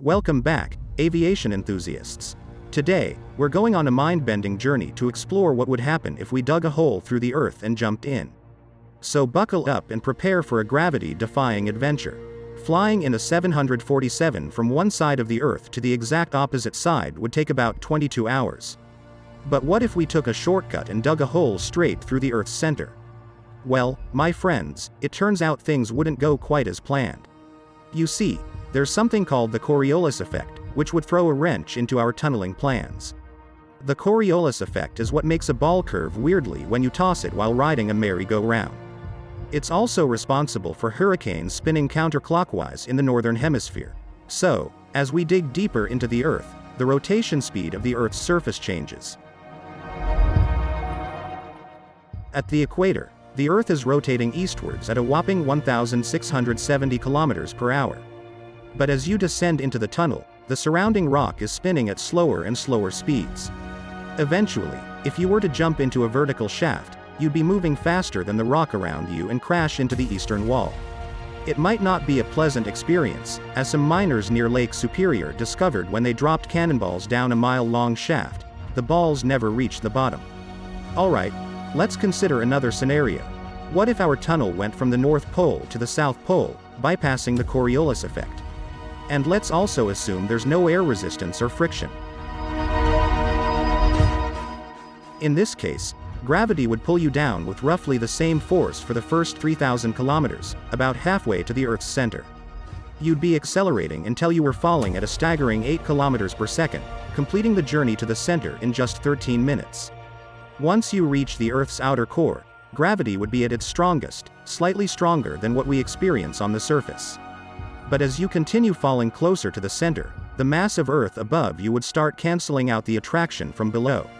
Welcome back, aviation enthusiasts. Today, we're going on a mind-bending journey to explore what would happen if we dug a hole through the Earth and jumped in. So buckle up and prepare for a gravity-defying adventure. Flying in a 747 from one side of the Earth to the exact opposite side would take about 22 hours. But what if we took a shortcut and dug a hole straight through the Earth's center? Well, my friends, it turns out things wouldn't go quite as planned. You see, there's something called the Coriolis effect, which would throw a wrench into our tunneling plans. The Coriolis effect is what makes a ball curve weirdly when you toss it while riding a merry-go-round. It's also responsible for hurricanes spinning counterclockwise in the northern hemisphere. So, as we dig deeper into the Earth, the rotation speed of the Earth's surface changes. At the equator, the Earth is rotating eastwards at a whopping 1,670 kilometers per hour. But as you descend into the tunnel, the surrounding rock is spinning at slower and slower speeds. Eventually, if you were to jump into a vertical shaft, you'd be moving faster than the rock around you and crash into the eastern wall. It might not be a pleasant experience, as some miners near Lake Superior discovered when they dropped cannonballs down a mile-long shaft, the balls never reached the bottom. Alright, let's consider another scenario. What if our tunnel went from the North Pole to the South Pole, bypassing the Coriolis effect? And let's also assume there's no air resistance or friction. In this case, gravity would pull you down with roughly the same force for the first 3,000 kilometers, about halfway to the Earth's center. You'd be accelerating until you were falling at a staggering 8 kilometers per second, completing the journey to the center in just 13 minutes. Once you reach the Earth's outer core, gravity would be at its strongest, slightly stronger than what we experience on the surface. But as you continue falling closer to the center, the mass of Earth above you would start canceling out the attraction from below.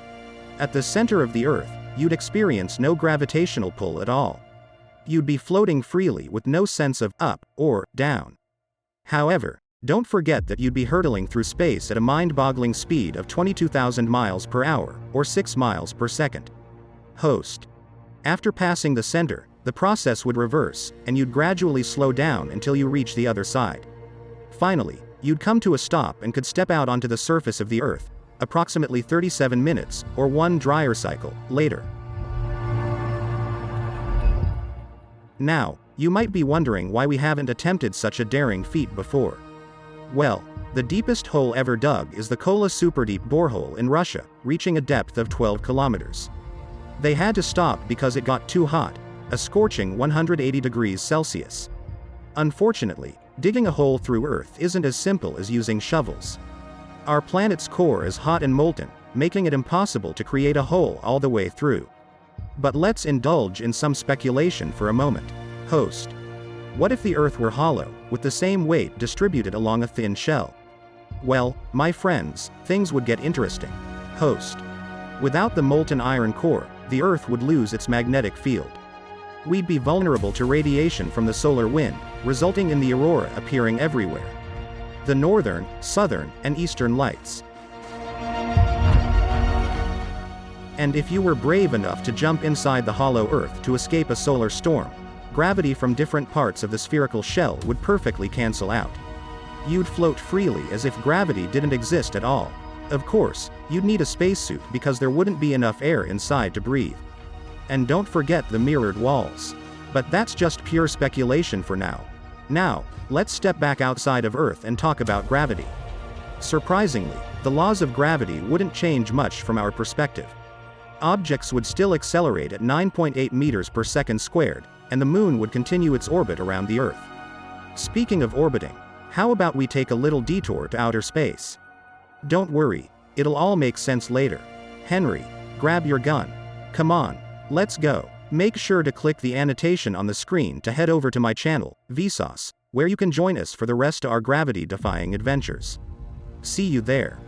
At the center of the Earth, you'd experience no gravitational pull at all. You'd be floating freely with no sense of up or down. However, don't forget that you'd be hurtling through space at a mind-boggling speed of 22,000 miles per hour, or 6 miles per second. Host. After passing the center, the process would reverse, and you'd gradually slow down until you reach the other side. Finally, you'd come to a stop and could step out onto the surface of the Earth, approximately 37 minutes, or one dryer cycle, later. Now, you might be wondering why we haven't attempted such a daring feat before. Well, the deepest hole ever dug is the Kola superdeep borehole in Russia, reaching a depth of 12 kilometers. They had to stop because it got too hot, a scorching 180 degrees Celsius. Unfortunately, digging a hole through Earth isn't as simple as using shovels. Our planet's core is hot and molten, making it impossible to create a hole all the way through. But let's indulge in some speculation for a moment. Host. What if the Earth were hollow, with the same weight distributed along a thin shell? Well, my friends, things would get interesting. Host. Without the molten iron core, the Earth would lose its magnetic field. We'd be vulnerable to radiation from the solar wind, resulting in the aurora appearing everywhere. The northern, southern, and eastern lights. And if you were brave enough to jump inside the hollow Earth to escape a solar storm, gravity from different parts of the spherical shell would perfectly cancel out. You'd float freely as if gravity didn't exist at all. Of course, you'd need a spacesuit because there wouldn't be enough air inside to breathe. And don't forget the mirrored walls. But that's just pure speculation for now. Now, let's step back outside of Earth and talk about gravity. Surprisingly, the laws of gravity wouldn't change much from our perspective. Objects would still accelerate at 9.8 meters per second squared, and the Moon would continue its orbit around the Earth. Speaking of orbiting, how about we take a little detour to outer space? Don't worry, it'll all make sense later. Henry, grab your gun. Come on, let's go. Make sure to click the annotation on the screen to head over to my channel, Vsauce, where you can join us for the rest of our gravity-defying adventures. See you there.